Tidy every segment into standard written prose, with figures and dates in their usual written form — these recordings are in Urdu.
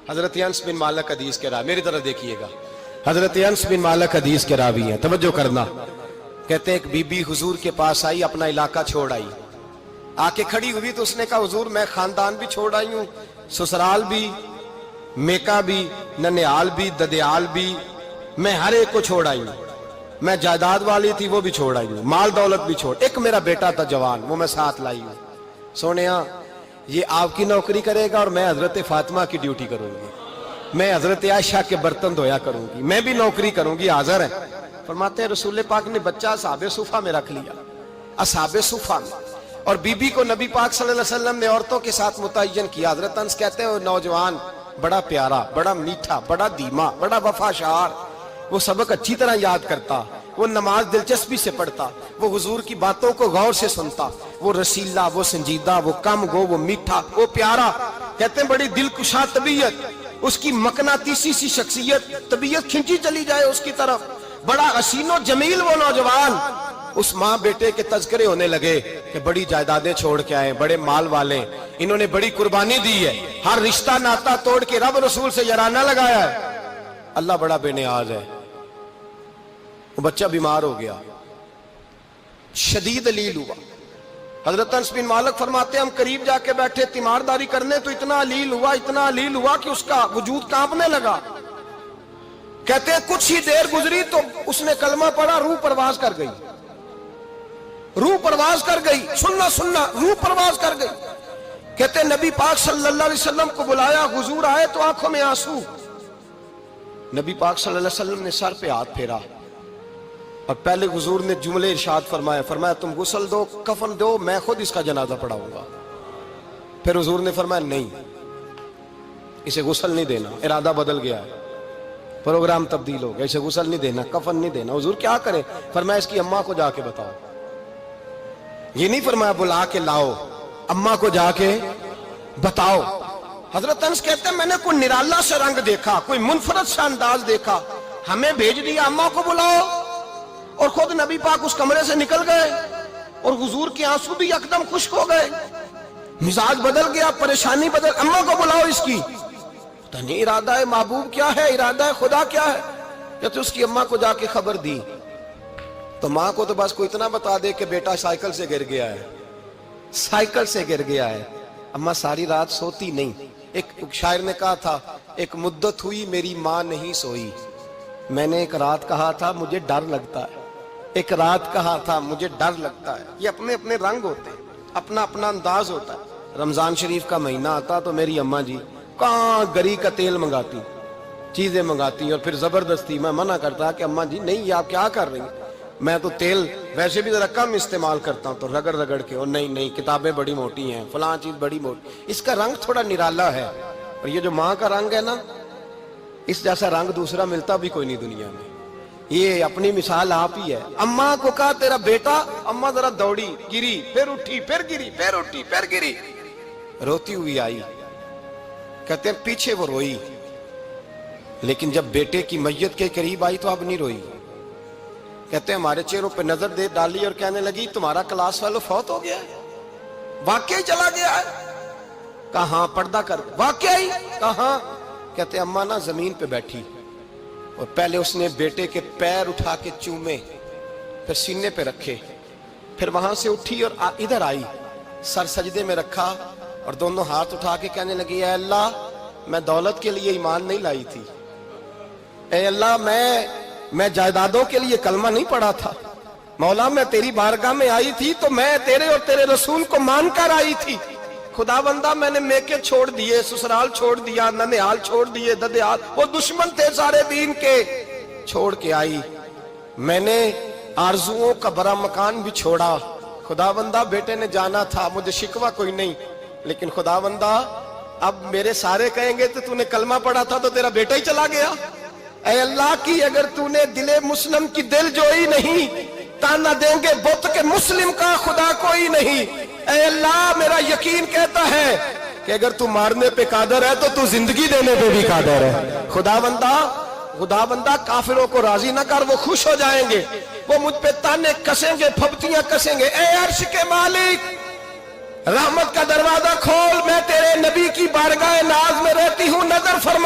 حضرت انس بن مالک حدیث کے راوی، میری طرف دیکھیے گا، حضرت انس بن مالک حدیث کے راوی ہیں، توجہ کرنا۔ کہتے ہیں ایک بی بی حضور کے پاس آئی، اپنا علاقہ چھوڑ آئی، آ کے کھڑی ہوئی تو اس نے کہا حضور میں خاندان بھی چھوڑ آئی ہوں، سسرال بھی، میکا بھی، ننیال بھی، ددیال بھی، میں ہر ایک کو چھوڑ آئی ہوں، میں جائیداد والی تھی وہ بھی چھوڑ آئی ہوں، مال دولت بھی چھوڑ، ایک میرا بیٹا تھا جوان وہ میں ساتھ لائی ہوں۔ سونیا یہ آپ کی نوکری کرے گا اور میں حضرت فاطمہ کی ڈیوٹی کروں گی، میں حضرت عائشہ کے برتن دھویا کروں گی، میں بھی نوکری کروں گی، حاضر ہے۔ فرماتے ہیں رسول پاک نے بچہ اصحاب صفہ میں رکھ لیا، اصحاب صفہ میں، اور بی بی کو نبی پاک صلی اللہ علیہ وسلم نے عورتوں کے ساتھ متعین کیا۔ حضرت انس کہتے ہیں وہ نوجوان بڑا پیارا، بڑا میٹھا، بڑا دھیما، بڑا وفاشار، وہ سبق اچھی طرح یاد کرتا، وہ نماز دلچسپی سے پڑھتا، وہ حضور کی باتوں کو غور سے سنتا، وہ رسیلا، وہ سنجیدہ، وہ کم گو، وہ میٹھا، وہ پیارا۔ کہتے ہیں بڑی دلکشا طبیعت، اس کی مقناطیسی سی شخصیت، طبیعت کھنچی چلی جائے اس کی طرف، بڑا حسین و جمیل وہ نوجوان۔ اس ماں بیٹے کے تذکرے ہونے لگے کہ بڑی جائیدادیں چھوڑ کے آئے، بڑے مال والے، انہوں نے بڑی قربانی دی ہے، ہر رشتہ ناتا توڑ کے رب رسول سے یارانہ لگایا ہے، اللہ بڑا بے نیاز ہے۔ وہ بچہ بیمار ہو گیا، شدید علیل ہوا۔ حضرت انس بن مالک فرماتے ہیں ہم قریب جا کے بیٹھے تیمارداری کرنے تو اتنا علیل ہوا کہ اس کا وجود کانپنے لگا۔ کہتے ہیں کچھ ہی دیر گزری تو اس نے کلمہ پڑھا، روح پرواز کر گئی، روح پرواز کر گئی، سننا روح پرواز کر گئی۔ کہتے ہیں نبی پاک صلی اللہ علیہ وسلم کو بلایا، حضور آئے تو آنکھوں میں آنسو۔ نبی پاک صلی اللہ علیہ وسلم نے سر پہ ہاتھ پھیرا اور پہلے حضور نے جملے ارشاد فرمایا تم غسل دو، کفن دو، میں خود اس کا جنازہ پڑھاؤں گا۔ پھر حضور نے فرمایا نہیں، اسے غسل نہیں دینا، ارادہ بدل گیا ہے، پروگرام تبدیل ہو گیا، اسے غسل نہیں دینا، کفن نہیں دینا۔ حضور کیا کرے؟ فرمایا اس کی اماں کو جا کے بتاؤ۔ یہ نہیں فرمایا بلا کے لاؤ، اماں کو جا کے بتاؤ۔ حضرت انس کہتے ہیں میں نے کوئی نرالا سے رنگ دیکھا، کوئی منفرد سا انداز دیکھا، ہمیں بھیج دیا اماں کو بلاؤ، اور خود نبی پاک اس کمرے سے نکل گئے اور حضور کے آنسو بھی یکدم خشک ہو گئے، مزاج بدل گیا، پریشانی بدل، اماں کو بلاؤ اس کی۔ پتہ نہیں ارادہ ہے محبوب کیا ہے، ارادہ ہے خدا کیا ہے۔ کہتے اس کی اماں کو جا کے خبر دی تو ماں کو تو بس کوئی اتنا بتا دے کہ بیٹا سائیکل سے گر گیا ہے، سائیکل سے گر گیا ہے۔ اماں ساری رات سوتی نہیں۔ ایک شاعر نے کہا تھا ایک مدت ہوئی میری ماں نہیں سوئی، میں نے ایک رات کہا تھا مجھے ڈر لگتا ہے، ایک رات کہا تھا مجھے ڈر لگتا ہے۔ یہ اپنے اپنے رنگ ہوتے ہیں، اپنا اپنا انداز ہوتا ہے۔ رمضان شریف کا مہینہ آتا تو میری اماں جی کہاں گری کا تیل منگاتی، چیزیں منگاتی، اور پھر زبردستی میں منع کرتا کہ اماں جی نہیں، یہ آپ کیا کر رہی ہیں، میں تو تیل ویسے بھی ذرا کم استعمال کرتا ہوں، تو رگڑ رگڑ کے، اور نہیں کتابیں بڑی موٹی ہیں، فلاں چیز بڑی موٹی، اس کا رنگ تھوڑا نرالا ہے۔ اور یہ جو ماں کا رنگ ہے نا، اس جیسا رنگ دوسرا ملتا بھی کوئی نہیں دنیا میں۔ یہ اپنی مثال آپ ہی ہے۔ اماں کو کہا تیرا بیٹا، اماں ذرا دوڑی، گری، پھر اٹھی، پھر گری، پھر اٹھی، پھر گری، روتی ہوئی آئی۔ کہتے ہیں پیچھے وہ روئی، لیکن جب بیٹے کی میت کے قریب آئی تو اب نہیں روئی۔ کہتے ہیں ہمارے چہروں پہ نظر دے ڈالی اور کہنے لگی تمہارا کلاس فیلو فوت ہو گیا ہے، واقعی چلا گیا ہے؟ کہاں پردہ کر، واقعی کہاں؟ کہتے ہیں اماں نا زمین پہ بیٹھی اور پہلے اس نے بیٹے کے پیر اٹھا کے چومے، پھر سینے پہ رکھے، پھر وہاں سے اٹھی اور ادھر آئی، سر سجدے میں رکھا اور دونوں ہاتھ اٹھا کے کہنے لگی اے اللہ میں دولت کے لیے ایمان نہیں لائی تھی، اے اللہ میں جائیدادوں کے لیے کلمہ نہیں پڑھا تھا، مولا میں تیری بارگاہ میں آئی تھی تو میں تیرے اور تیرے رسول کو مان کر آئی تھی، خدا بندہ میں نے میکے چھوڑ دیے، سسرال چھوڑ دیا، ننیال چھوڑ دیے، ددیال، وہ دشمن تھے سارے دین کے، چھوڑ کے آئی، میں نے آرزوؤں کا بڑا مکان بھی چھوڑا، خدا بندہ بیٹے نے جانا تھا، مجھے شکوہ کوئی نہیں، لیکن خدا بندہ اب میرے سارے کہیں گے تو نے کلمہ پڑھا تھا تو تیرا بیٹا ہی چلا گیا، اے اللہ کی اگر تو نے دل مسلم کی دل جوئی نہیں، تانا دیں گے بت کے مسلم کا خدا کوئی نہیں، اے اللہ میرا یقین کہتا ہے کہ اگر تو مارنے پہ قادر ہے تو تو زندگی دینے پہ بھی قادر ہے، خدا بندہ کافروں کو راضی نہ کر، وہ خوش ہو جائیں گے، وہ مجھ پہ تانے کسیں گے، پھپتیاں کسیں گے، اے عرش کے مالک رحمت کا دروازہ کھول، میں تیرے نبی کی بارگاہ ناز میں رہتی ہوں، نظر فرما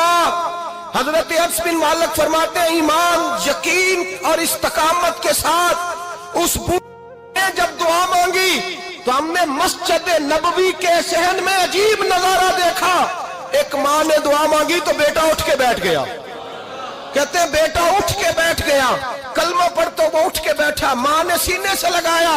حضرت انس بن مالک فرماتے ہیں ایمان، یقین اور استقامت کے ساتھ اس بوڑھے نے جب دعا مانگی تو ہم نے مسجد نبوی کے صحن میں عجیب نظارہ دیکھا. ایک ماں نے دعا مانگی تو بیٹا اٹھ کے بیٹھ گیا. کہتے ہیں بیٹا اٹھ کے بیٹھ گیا، کلمہ پڑھ تو وہ اٹھ کے بیٹھا، ماں نے سینے سے لگایا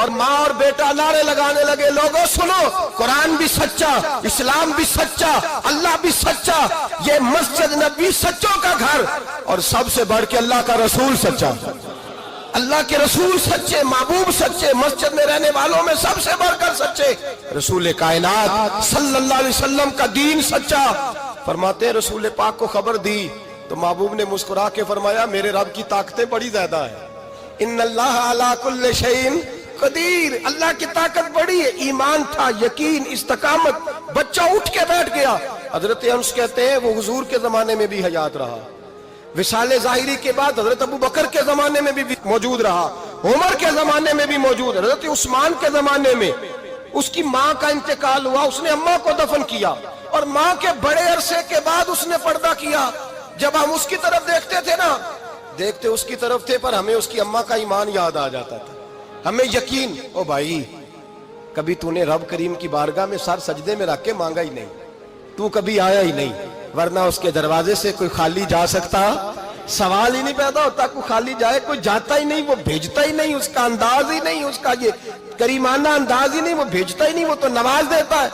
اور ماں اور بیٹا نعرے لگانے لگے، لوگوں سنو، قرآن بھی سچا، اسلام بھی سچا، اللہ بھی سچا، یہ مسجد نبوی سچوں کا گھر، اور سب سے بڑھ کے اللہ کا رسول سچا، اللہ کے رسول سچے، محبوب سچے، مسجد میں رہنے والوں میں سب سے بڑھ کر سچے، رسول کائنات صلی اللہ علیہ وسلم کا دین سچا. فرماتے ہیں رسول پاک کو خبر دی تو محبوب نے مسکرا کے فرمایا میرے رب کی طاقتیں بڑی زیادہ ہیں، ان اللہ علی کل شیء قدیر، اللہ کی طاقت بڑی ہے. ایمان تھا، یقین، استقامت، بچہ اٹھ کے بیٹھ گیا. حضرت انس کہتے ہیں وہ حضور کے زمانے میں بھی حیات رہا، وصال ظاہری کے بعد حضرت ابو بکر کے زمانے میں بھی موجود رہا، عمر کے زمانے میں بھی موجود، حضرت عثمان کے زمانے میں اس کی ماں کا انتقال ہوا، اس نے اماں کو دفن کیا اور ماں کے بڑے عرصے کے بعد اس نے پردہ کیا. جب ہم اس کی طرف دیکھتے تھے نا، دیکھتے اس کی طرف تھے پر ہمیں اس کی اماں کا ایمان یاد آ جاتا تھا، ہمیں یقین. او بھائی، کبھی تو نے رب کریم کی بارگاہ میں سر سجدے میں رکھ کے مانگا ہی نہیں، تو کبھی آیا ہی نہیں، ورنہ اس کے دروازے سے کوئی خالی جا سکتا؟ سوال ہی نہیں پیدا ہوتا کوئی خالی جائے، کوئی جاتا ہی نہیں، وہ بھیجتا ہی نہیں، اس کا انداز ہی نہیں، اس کا یہ کریمانہ انداز ہی نہیں، وہ بھیجتا ہی نہیں، وہ تو نواز دیتا ہے.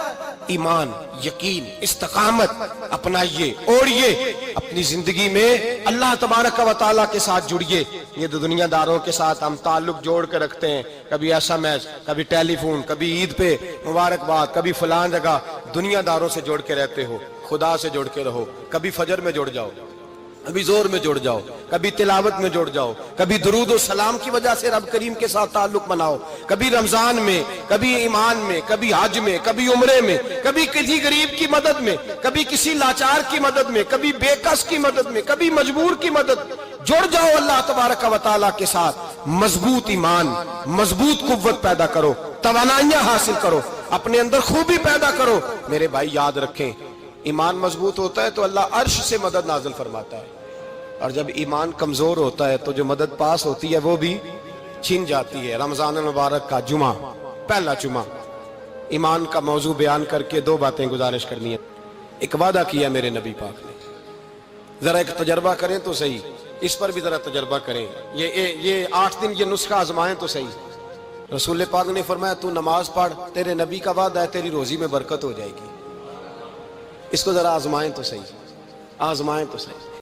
ایمان، یقین، استقامت اپنائیے، اوڑھیے اپنی زندگی میں، اللہ تبارک و تعالیٰ کے ساتھ جڑیے. یہ دنیا داروں کے ساتھ ہم تعلق جوڑ کے رکھتے ہیں، کبھی SMS، کبھی ٹیلی فون، کبھی عید پہ مبارکباد، کبھی فلان جگہ، دنیا داروں سے جوڑ کے رہتے ہو. خدا سے جوڑ کے رہو، کبھی فجر میں جڑ جاؤ، کبھی زور میں جڑ جاؤ، کبھی تلاوت میں جڑ جاؤ، کبھی درود و سلام کی وجہ سے رب کریم کے ساتھ تعلق بناؤ، کبھی رمضان میں، کبھی ایمان میں، کبھی حج میں، کبھی عمرے میں، کبھی کسی غریب کی مدد میں، کبھی کسی لاچار کی مدد میں، کبھی بے کس کی مدد میں، کبھی مجبور کی مدد. جڑ جاؤ اللہ تبارک و تعالیٰ کے ساتھ، مضبوط ایمان، مضبوط قوت پیدا کرو، توانائیاں حاصل کرو، اپنے اندر خوبی پیدا کرو. میرے بھائی یاد رکھیں، ایمان مضبوط ہوتا ہے تو اللہ عرش سے مدد نازل فرماتا ہے، اور جب ایمان کمزور ہوتا ہے تو جو مدد پاس ہوتی ہے وہ بھی چھن جاتی ہے. رمضان المبارک کا جمعہ، پہلا جمعہ، ایمان کا موضوع بیان کر کے دو باتیں گزارش کرنی ہے. ایک وعدہ کیا میرے نبی پاک نے، ذرا ایک تجربہ کریں تو صحیح، اس پر بھی ذرا تجربہ کریں، یہ 8 دن یہ نسخہ آزمائیں تو صحیح. رسول پاک نے فرمایا تو نماز پڑھ، تیرے نبی کا وعدہ ہے تیری روزی میں برکت ہو جائے گی. اس کو ذرا آزمائیں تو صحیح، آزمائیں تو صحیح.